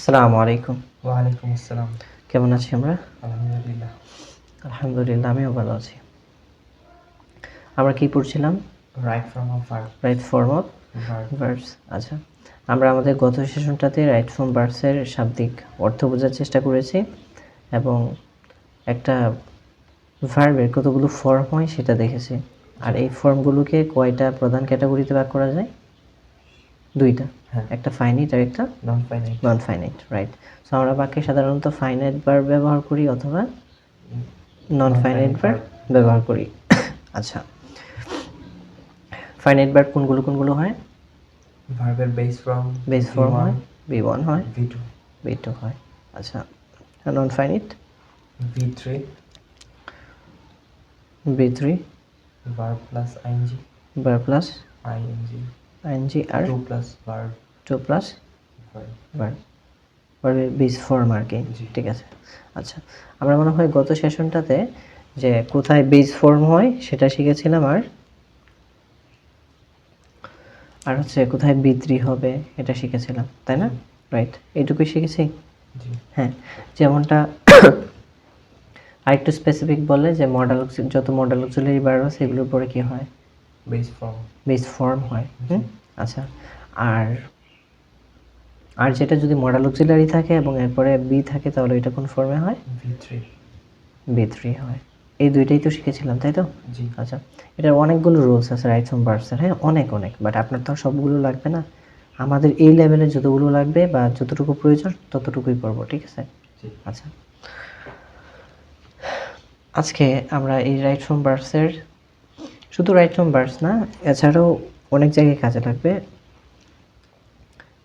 আসসালামু আলাইকুম। ওয়ালাইকুম আসসালাম। কেমন আছি আমরা? আলহামদুলিল্লাহ। আলহামদুলিল্লাহ, আমিও ভালো আছি। আমরা কি পড়ছিলাম? Right form of verb. Right form of verb. Verbs. আচ্ছা, আমরা আমাদের গত সেশনটাতে রাইট ফর্ম ভার্বসের শাব্দিক অর্থ বোঝার চেষ্টা করেছি এবং একটা ভার্বের কতগুলো ফর্ম হয় সেটা দেখেছি। আর এই ফর্মগুলোকে কয়টা প্রধান ক্যাটাগরিতে ভাগ করা যায়? দুইটা, হ্যাঁ। একটা ফাইনাইট আর একটা non finite. Non finite, right. So আমরা বাক্যে সাধারণত ফাইনাইট ভার্ব ব্যবহার করি অথবা নন ফাইনাইট ভার্ব ব্যবহার করি। আচ্ছা, ফাইনাইট ভার্ব কোনগুলো হয়? ভার্বের বেস ফর্ম হয়, V1 হয়, V2 V2 হয়। আচ্ছা, non finite V3 V3 verb plus ING verb plus ING ING আর 2 প্লাস ভার্ব 2 প্লাস ভার্ব। ভার্বের বেস ফর্ম আর কি। জি। ঠিক আছে। আচ্ছা, আমরা মনে হয় গত সেশনটাতে যে কোথায় বেস ফর্ম হয় সেটা শিখেছিলাম, আর হচ্ছে কোথায় B3 হবে এটা শিখেছিলাম, তাই না? রাইট, এইটুকুই শিখেছি। জি। হ্যাঁ, যেমনটা আরেকটু স্পেসিফিক বলে যে যত মডেল অক্সিলারি ভার্ব আছে এগুলোর পরে কি হয়? বেস ফর্ম হয়। আচ্ছা, আর যেটা যদি মডেল অক্সিলারি থাকে এবং এরপরে বি থাকে তাহলে এটা কোন ফর্মে হয়? B3 হয়। এই দুইটাই তো শিখেছিলাম, তাই তো? জি। আচ্ছা, এটার অনেকগুলো রুলস আছে রাইট ফর্ম ভার্বসের। হ্যাঁ, অনেক, বাট আপনার তো সবগুলো লাগবে না। আমাদের এই লেভেলে যতগুলো লাগবে বা যতটুকু প্রয়োজন ততটুকুই পড়বো, ঠিক আছে? আচ্ছা, আজকে আমরা এই রাইট ফর্ম ভার্বসের, শুধু রাইট ফর্ম ভার্বস না, এছাড়াও অনেক জায়গায় কাজে লাগবে,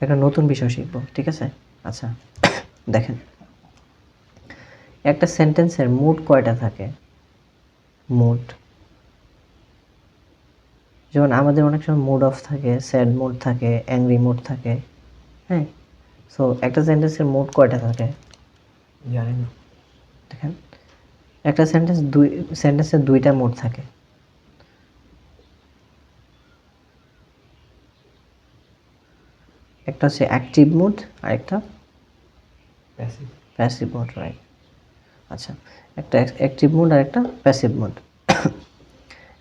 একটা নতুন বিষয় শিখবো, ঠিক আছে? আচ্ছা, দেখেন, একটা সেন্টেন্সের মুড কয়টা থাকে? মুড, যেমন আমাদের অনেক সময় মুড অফ থাকে, স্যাড মুড থাকে, অ্যাংরি মুড থাকে। হ্যাঁ, সো একটা সেন্টেন্সের মুড কয়টা থাকে জানি না। দেখেন, একটা সেন্টেন্সের দুইটা মুড থাকে। একটা হচ্ছে অ্যাক্টিভ মুড আর একটা প্যাসিভ মুড, রাইট? আচ্ছা, একটা অ্যাক্টিভ মুড আর একটা প্যাসিভ মুড।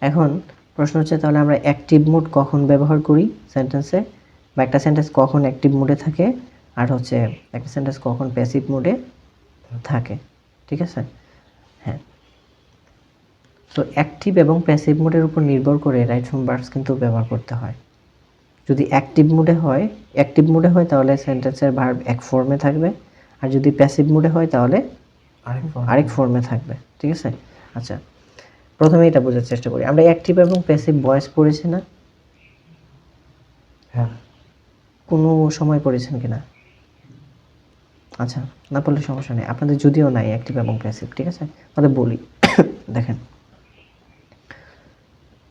এখন প্রশ্ন হচ্ছে, তাহলে আমরা অ্যাক্টিভ মুড কখন ব্যবহার করি সেন্টেন্সে, বা একটা সেন্টেন্স কখন অ্যাক্টিভ মুডে থাকে, আর হচ্ছে একটা সেন্টেন্স কখন প্যাসিভ মুডে থাকে, ঠিক আছে? হ্যাঁ, তো অ্যাক্টিভ এবং প্যাসিভ মুডের উপর নির্ভর করে রাইট ফর্ম ভার্বস কিন্তু ব্যবহার করতে হয়। যদি অ্যাক্টিভ মুডে হয় তাহলে সেন্টেন্সের ভার্ব এক ফর্মে থাকবে, আর যদি প্যাসিভ মুডে হয় তাহলে আরেক ফর্মে থাকবে, ঠিক আছে? আচ্ছা, প্রথমে এটা বোঝার চেষ্টা করি, আমরা অ্যাক্টিভ এবং প্যাসিভ ভয়েস পড়েছি না? হ্যাঁ। কোনো সময় পড়েছেন কিনা? আচ্ছা, না পড়লে সমস্যা নেই, আপনাদের যদিও নাই অ্যাক্টিভ এবং প্যাসিভ, ঠিক আছে? তাহলে বলি। দেখেন,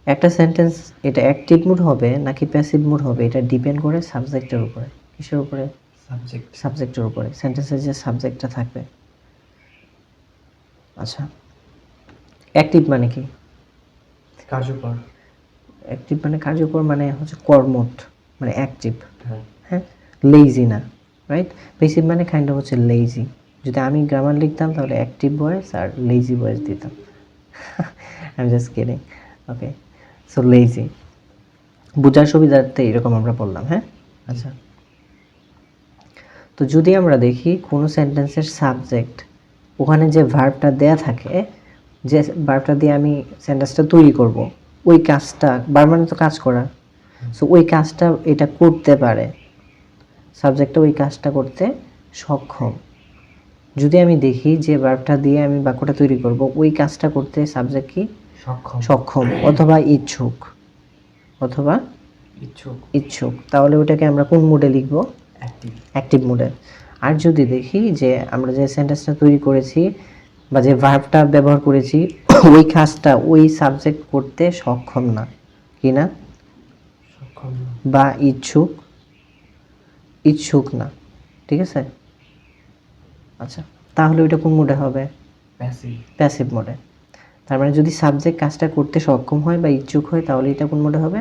একটা সেন্টেন্স এটা অ্যাক্টিভ মুড হবে নাকি প্যাসিভ মুড হবে এটা ডিপেন্ড করে সাবজেক্টের উপরে। কিসের উপরে? সাবজেক্টের উপরে, সেন্টেন্সের যে সাবজেক্টটা থাকবে। আচ্ছা, অ্যাক্টিভ মানে কি? কার্যকর। অ্যাক্টিভ মানে কার্যকর, মানে হচ্ছে কর্মঠ, মানে অ্যাক্টিভ। হ্যাঁ, লেজি না, রাইট? প্যাসিভ মানে কাইন্ড অফ হচ্ছে লেজি। যদি আমি গ্রামার লিখতাম তাহলে অ্যাক্টিভ ভয়েস আর লেজি ভয়েস দিতাম। I am just kidding. Okay, so lazy বোঝার সুবিধার্থে এরকম আমরা বললাম। হ্যাঁ, আচ্ছা, তো যদি আমরা দেখি কোনো সেন্টেন্সের সাবজেক্ট, ওখানে যে ভার্বটা দেয়া থাকে, যে ভার্বটা দিয়ে আমি সেন্টেন্সটা তৈরি করব, ওই কাজটা, ভার্ব মানে তো কাজ করা, সো ওই কাজটা এটা করতে পারে, সাবজেক্টটা ওই কাজটা করতে সক্ষম। যদি আমি দেখি যে ভার্বটা দিয়ে আমি বাক্যটা তৈরি করব, ওই কাজটা করতে সাবজেক্ট কি? সক্ষম অথবা ইচ্ছুক, তাহলে ওটাকে আমরা কোন মুডে লিখব? অ্যাক্টিভ মুডে। আর যদি দেখি যে আমরা যে সেন্টেন্সটা তৈরি করেছি বা যে ভার্বটা ব্যবহার করেছি ওই কাজটা ওই সাবজেক্ট করতে সক্ষম না, কি না? বা ইচ্ছুক না, ঠিক আছে? আচ্ছা, তাহলে ওইটা কোন মুডে হবে? প্যাসিভ মোডে। তার মানে যদি সাবজেক্ট কাজটা করতে সক্ষম হয় বা ইচ্ছুক হয় তাহলে এটা কোন মোডে হবে?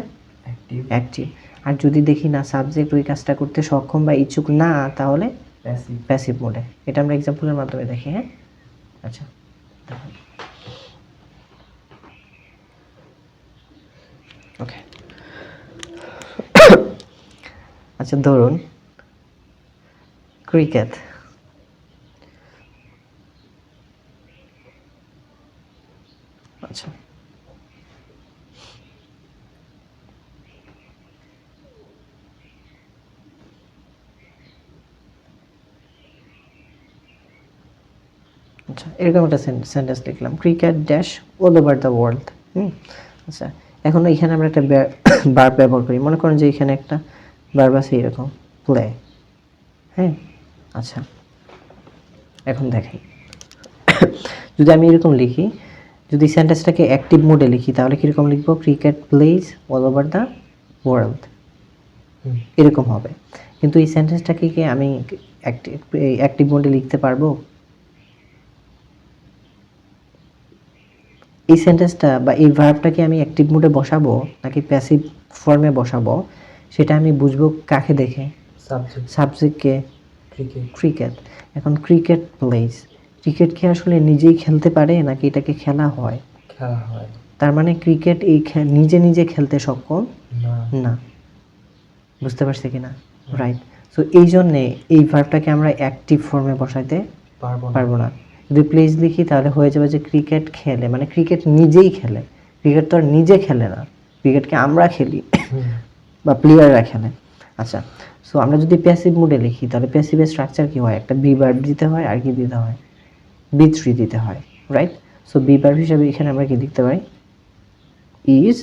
অ্যাক্টিভ। আর যদি দেখি না সাবজেক্ট ওই কাজটা করতে সক্ষম বা ইচ্ছুক না, তাহলে প্যাসিভ প্যাসিভ মোডে। এটা আমরা এক্সাম্পলের মাধ্যমে দেখি, হ্যাঁ। আচ্ছা ওকে। আচ্ছা ধরুন ক্রিকেট, আচ্ছা আচ্ছা এরকম একটা সেন্টেন্স লিখলাম, cricket dash all over the world. আচ্ছা এখন এখানে আমরা একটা ভার্ব ব্যবহার করি, মনে করেন যে এখানে একটা ভার্ব আছে এরকম প্লে, হ্যাঁ। আচ্ছা এখন দেখেন যদি আমি এরকম লিখি, যদি সেন্টেন্সটাকে অ্যাক্টিভ মোডে লিখি তাহলে কীরকম লিখবো, cricket plays all over the world, এরকম হবে। কিন্তু এই সেন্টেন্সটাকে কি আমি অ্যাক্টিভ মোডে লিখতে পারবো? এই সেন্টেন্সটা বা এই ভার্বটাকে আমি অ্যাক্টিভ মোডে বসাবো নাকি প্যাসিভ ফর্মে বসাবো, সেটা আমি বুঝবো কাকে দেখে? সাবজেক্ট সাবজেক্টকে, ক্রিকেট ক্রিকেট। এখন ক্রিকেট প্লেস, ক্রিকেট কি আসলে নিজেই খেলতে পারে নাকি এটাকে খেলা হয়? খেলা হয় তার মানে ক্রিকেট এই নিজে নিজে খেলতে সক্ষম না না। বুঝতে পারছি কি না? রাইট। সো এই জন্যে এই ভার্বটাকে আমরা অ্যাক্টিভ ফর্মে বসাইতে পারবো না। যদি প্লেস লিখি তাহলে হয়ে যাবে যে ক্রিকেট খেলে, মানে ক্রিকেট নিজেই খেলে। ক্রিকেট তো আর নিজে খেলে না, ক্রিকেটকে আমরা খেলি বা প্লেয়াররা খেলে। আচ্ছা সো আমরা যদি প্যাসিভ মোডে লিখি তাহলে প্যাসিভের স্ট্রাকচার কি হয়, একটা বি ভার্ব দিতে হয় আর কি দিতে হয়, বি থ্রি দিতে হয়, রাইট। সো বি ভার্ব হিসাবে এখানে আমরা কি লিখতে পারি, ইজ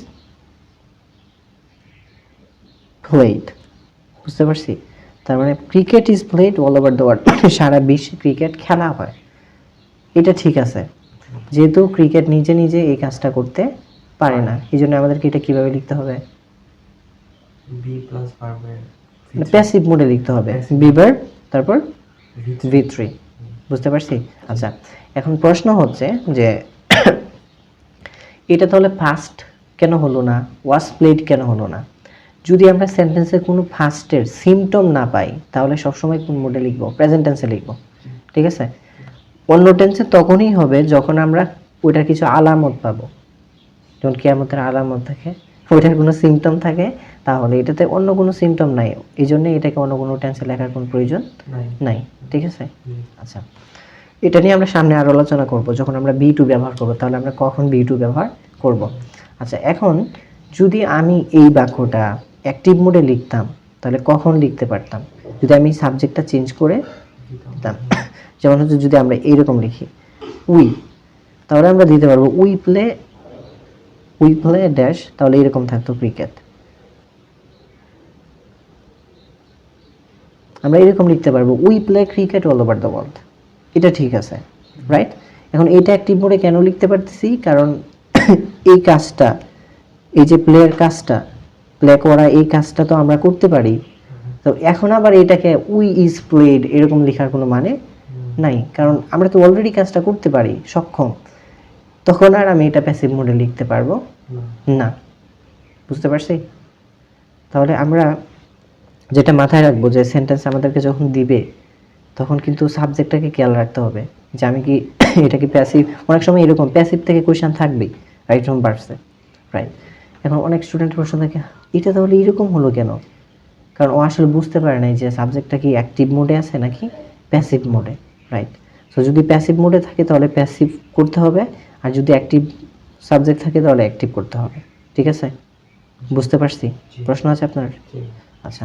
প্লেড। বুঝতে পারছি? তার মানে cricket is played all over the world, সারা বিশ্বে ক্রিকেট খেলা হয়। এটা ঠিক আছে, যেহেতু ক্রিকেট নিজে নিজে এই কাজটা করতে পারে না, এই জন্য আমাদেরকে এটা কিভাবে লিখতে হবে, বি প্লাস ভার্বের প্যাসিভ মোডে লিখতে হবে, বি ভার্ব তারপর ভি থ্রি। বুঝতে পারছি? আচ্ছা এখন প্রশ্ন হচ্ছে যে এটা তাহলে ফার্স্ট কেন হলো না, ওয়াজ প্লেড কেন হলো না? যদি আমরা সেন্টেন্সের কোনো ফার্স্টের সিমটম না পাই তাহলে সবসময় কোন মোডে লিখবো, প্রেজেন্ট টেন্সে লিখবো, ঠিক আছে। অন্য টেন্সে তখনই হবে যখন আমরা ওইটার কিছু আলামত পাবো, যেমন কিয়ামতের আলামত থাকে, ওইটার কোনো সিমটম থাকে, তাহলে এটাতে অন্য কোনো সিমটম নাই, এই জন্য এটাকে অন্য কোনো টেন্সে লেখার কোনো প্রয়োজন নাই, ঠিক আছে। আচ্ছা এটা নিয়ে আমরা সামনে আরো আলোচনা করব, যখন আমরা বি টু ব্যবহার করব তাহলে আমরা কখন বি টু ব্যবহার করব। আচ্ছা এখন যদি আমি এই বাক্যটা অ্যাক্টিভ মোডে লিখতাম তাহলে কখন লিখতে পারতাম, যদি আমি সাবজেক্টটা চেঞ্জ করে দিতাম। যেমন হচ্ছে যদি আমরা এইরকম লিখি উই, তাহলে আমরা দিতে পারবো উই প্লে ড্যাশ, তাহলে এরকম থাকতো ক্রিকেট। আমরা এরকম লিখতে পারবো we play cricket all over the world, এটা ঠিক আছে, রাইট। এখন এইটা অ্যাক্টিভ মোডে কেন লিখতে পারতেছি, কারণ এই কাজটা, এই যে প্লেয়ার কাজটা, প্লে করা এই কাজটা তো আমরা করতে পারি। তো এখন আবার এটাকে উই ইজ প্লেড এরকম লেখার কোনো মানে নাই, কারণ আমরা তো অলরেডি কাজটা করতে পারি, সক্ষম। তখন আর আমি এটা প্যাসিভ মোডে লিখতে পারবো না। বুঝতে পারছি? তাহলে আমরা যেটা মাথায় রাখবো যে সেন্টেন্স আমাদেরকে যখন দিবে তখন কিন্তু সাবজেক্টটাকে খেয়াল রাখতে হবে যে আমি কি এটা কি প্যাসিভ, অনেক সময় এরকম প্যাসিভ থেকে কোয়েশ্চেন থাকবেই রাইট ফ্রম ভার্বসে, রাইট। এখন অনেক স্টুডেন্ট প্রশ্ন থাকে এটা তাহলে এরকম হলো কেন, কারণ ও আসলে বুঝতে পারে নাই যে সাবজেক্টটা কি অ্যাক্টিভ মোডে আছে নাকি প্যাসিভ মোডে, রাইট। সো যদি প্যাসিভ মোডে থাকে তাহলে প্যাসিভ করতে হবে, আর যদি অ্যাক্টিভ সাবজেক্ট থাকে তাহলে অ্যাক্টিভ করতে হবে, ঠিক আছে। বুঝতে পারছি? প্রশ্ন আছে আপনার? আচ্ছা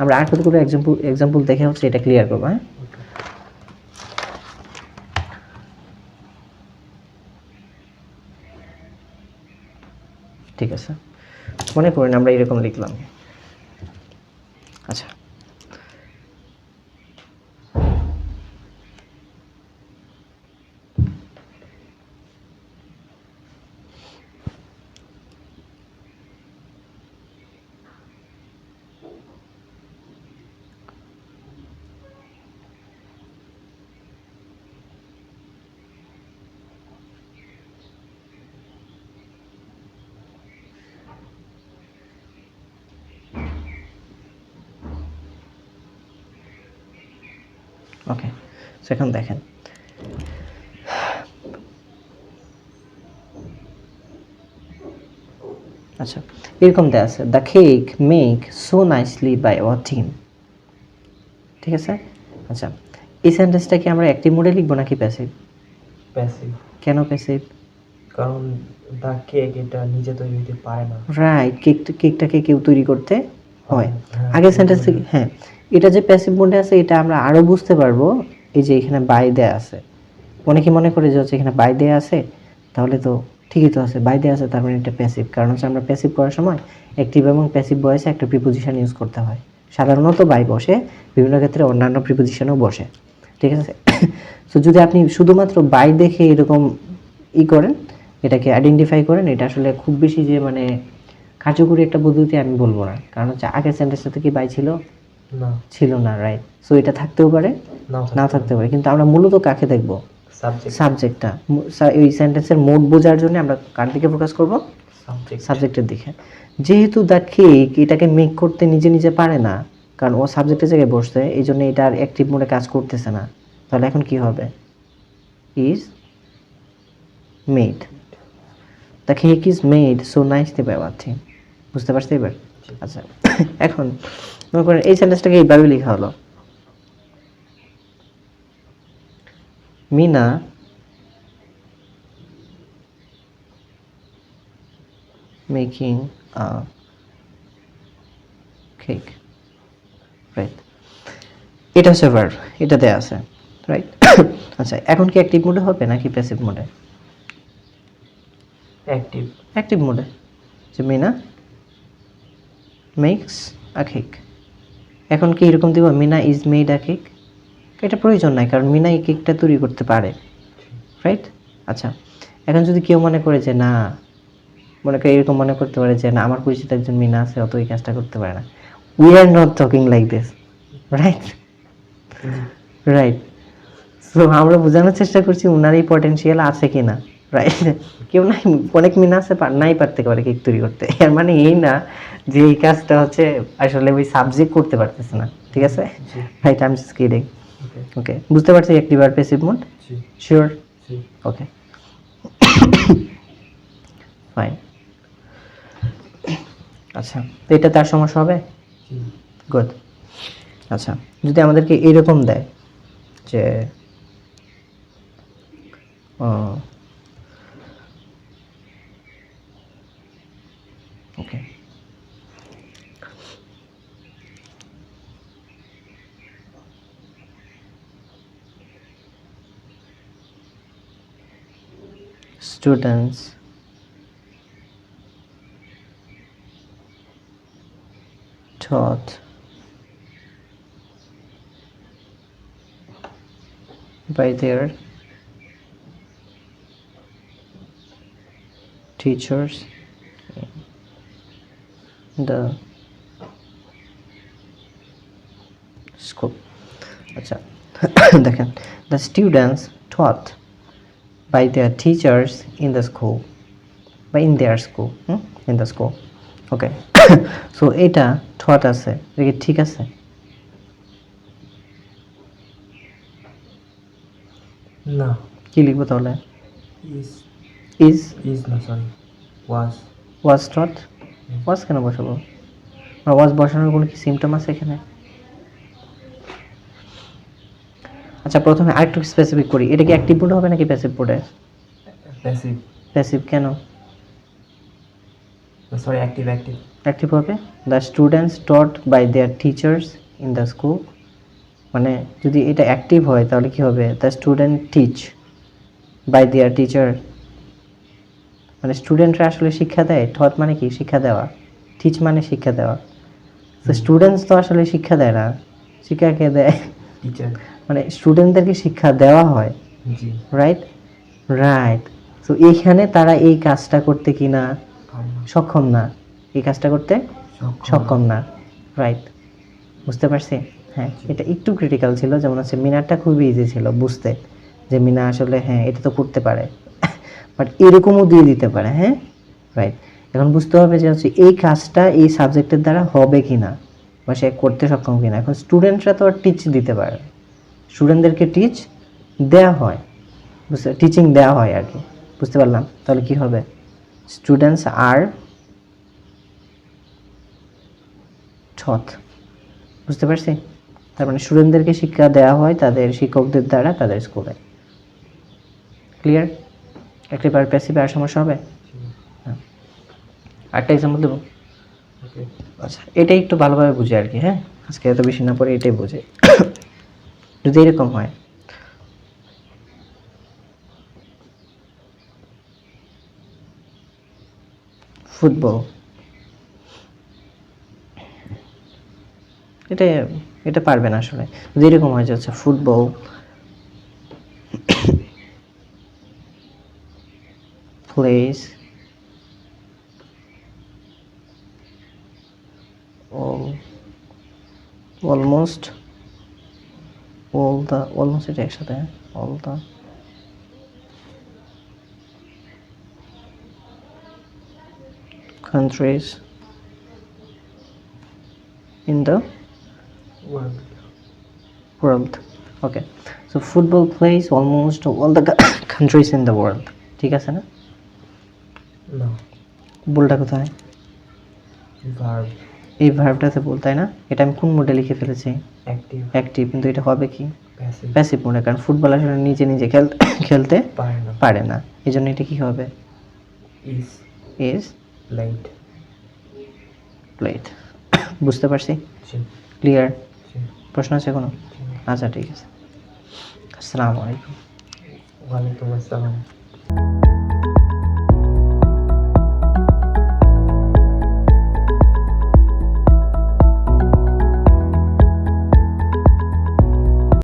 আমরা আর কতগুলো এক্সাম্পল দেখে হচ্ছে এটা ক্লিয়ার করবো, হ্যাঁ। ঠিক আছে, মনে করেন আমরা এরকম লিখলাম, আচ্ছা ওকে, সো এখন দেখেন আচ্ছা, এরকম দেয়া আছে, the cake make so nicely by our team. ঠিক আছে, আচ্ছা এই সেন্টেন্সটা কি আমরা অ্যাক্টিভ মোডে লিখবো নাকি প্যাসিভ? প্যাসিভ। কেন প্যাসিভ? কারণ দ্য কেক এটা নিজে তৈরি হতে পারে না। রাইট, কেকটাকে কেউ তৈরি করতে হয়। হ্যাঁ, আগের সেন্টেন্স থেকে হ্যাঁ, এটা যে প্যাসিভ মোডে আছে এটা আমরা আরো বুঝতে পারবো, এই যে এখানে বাই দেয়া আছে। অনেকে মনে করে যে হচ্ছে এখানে বাই দেয়া আছে, তাহলে তো ঠিকই তো আছে, বাই দেয়া আছে তার মানে এটা প্যাসিভ। কারণ হচ্ছে আমরা প্যাসিভ করার সময় অ্যাক্টিভ এবং প্যাসিভ ভয়েসে একটা প্রিপোজিশন ইউজ করতে হয়। সাধারণত বাই বসে, বিভিন্ন ক্ষেত্রে অন্যান্য প্রিপোজিশনও বসে। ঠিক আছে, সো যদি আপনি শুধুমাত্র বাই দেখে এরকম করেন, এটাকে আইডেন্টিফাই করেন, এটা আসলে খুব বেশি যে মানে কার্যকরী একটা পদ্ধতি আমি বলবো না। কারণ হচ্ছে আগের সেন্টেন্সটাতে কি বাই ছিল? না, ছিল না, রাইট। সো এটা থাকতেও পারে, নাও নাও থাকতে পারে, কিন্তু আমরা মূলত কাকে দেখব? সাবজেক্ট। সাবজেক্টটা। এই সেন্টেন্সের মোড বোঝার জন্য আমরা কার দিকে ফোকাস করব? সাবজেক্ট। সাবজেক্টের দিকে। যেহেতু দ্য কেক এটাকে মেক করতে নিজে নিজে পারে না, কারণ ও সাবজেক্টের জায়গায় বসছে, এই জন্য এটা আর অ্যাক্টিভ মোডে কাজ করতেছে না। তাহলে এখন কি হবে? Is made. The cake is made so nicely by our team. বুঝতে পারছি এবার? আচ্ছা, এখন মনে করেন এই সেন্টেন্সটাকে এইভাবে লেখা হলো, Meena making a cake, right. এটা হচ্ছে ভার্ব, এটা দেয়া আছে, রাইট। আচ্ছা, এখন কি অ্যাক্টিভ মোডে হবে নাকি প্যাসিভ মোডে? অ্যাক্টিভ। অ্যাক্টিভ মোডে, যে মিনা মেক্স আ কেক। এখন কি এরকম দিব, Meena is made a cake? এটা প্রয়োজন নাই, কারণ মিনা এই কেকটা তৈরি করতে পারে, রাইট। আচ্ছা, এখন যদি কেউ মনে করে যে না, মনে করে এরকম মনে করতে পারে যে না, আমার পরিচিত একজন মিনা আছে, অত এই কাজটা করতে পারে না। We are not talking like this, right? Right. So আমরা বোঝানোর চেষ্টা করছি উনার এই পটেনশিয়াল আছে কিনা, রাইট? কেউ নাই, অনেক মিনা আছে নাই পারতে পারে কেক তৈরি করতে, এর মানে এই না যে এই কাজটা হচ্ছে আসলে ওই সাবজেক্ট করতে পারতেছে না। ঠিক আছে, right, I am just kidding. Okay, বুঝতে পারছি অ্যাক্টিভ আর passive mode? Sure? Okay, fine. আচ্ছা, তো এটা তার সমস্যা হবে? গুড। আচ্ছা, যদি আমাদেরকে এরকম দেয় যে ওকে, students taught by their teachers in the school. আচ্ছা, দেখেন, the students taught by their teachers in the school, বা in their school, in the school. Okay, so এটা taught আছে, এটা কি ঠিক আছে? না, কি লিখবো তাহলে? ইজ। is ইজ না, sorry, was. was taught। was কেন বসাবো? was বসানোর কোনো কি সিমটম আছে এখানে? আচ্ছা, প্রথমে আরেকটু স্পেসিফিক করি, এটা কি অ্যাক্টিভ মোড হবে নাকি প্যাসিভ মোডে? প্যাসিভ। প্যাসিভ কেন? Sorry, active. অ্যাক্টিভ। অ্যাক্টিভ হবে। The students taught by their teachers in the school, মানে যদি এটা অ্যাক্টিভ হয় তাহলে কি হবে? The student teach by their teacher, মানে স্টুডেন্টরা আসলে শিক্ষা দেয়। টট মানে কি? শিক্ষা দেওয়া। টিচ মানে শিক্ষা দেওয়া। তো স্টুডেন্টস তো আসলে শিক্ষা দেয় না, শিক্ষা কে দেয়? টিচার। মানে স্টুডেন্টদেরকে শিক্ষা দেওয়া হয়, জি। রাইট? রাইট। তো এইখানে তারা এই কাজটা করতে কি না? সক্ষম না। এই কাজটা করতে সক্ষম না, রাইট? বুঝতে পারছি? হ্যাঁ, এটা একটু ক্রিটিক্যাল ছিল। যেমন হচ্ছে মিনারটা খুবই ইজি ছিল বুঝতে, যে মিনা আসলে হ্যাঁ এটা তো করতে পারে, বাট এরকমও দিয়ে দিতে পারে। হ্যাঁ, রাইট। এখন বুঝতে হবে যে হচ্ছে এই কাজটা এই সাবজেক্টের দ্বারা হবে কি না, বা সে করতে সক্ষম কিনা। এখন স্টুডেন্টরা তো আর টিচ দিতে পারে, স্টুডেন্টদেরকে দেয়া হয়, টিচিং দেওয়া হয় আর কি, বুঝতে পারলাম? তাহলে কি হবে? স্টুডেন্টস আর taught, বুঝতে পারছি? তার মানে স্টুডেন্টদেরকে শিক্ষা দেওয়া হয় তাদের শিক্ষকদের দ্বারা তাদের স্কুলে। ক্লিয়ার? অ্যাক্টিভ আর প্যাসিভ আর সমস্যা হবে? হ্যাঁ। আরেকটা এক্সাম্পল দেবো। ওকে। আচ্ছা, এটাই একটু ভালোভাবে বুঝে আর কি। হ্যাঁ, আজকে এত বেশি না পড়ে এটাই বুঝে। যদি এরকম হয়, ফুটবল, এটা এটা পারবে না আসলে। যদি এরকম হয় যে আচ্ছা ফুটবল plays almost almost এটা একসাথে, all the countries in the world. world. Okay, so football plays almost all the countries in the world. ঠিক আছে না? না, বলটা কোথায়? ভার্ব। এই ভার্বটাতে বল, তাই না? এটা আমি কোন মোডে লিখে ফেলেছি? অ্যাক্টিভ। অ্যাক্টিভ, কিন্তু এটা হবে কি? প্যাসিভ। প্যাসিভ মোডে, কারণ ফুটবল আসলে নিজে নিজে খেলতে পারে না। পারে না, এই জন্য এটা কি হবে? Is is played. প্লেড। বুঝতে পারছি? জি ক্লিয়ার? জি প্রশ্ন আছে কোনো? জি। আচ্ছা ঠিক আছে। আসসালামু আলাইকুম। ওয়ালাইকুম আসসালাম।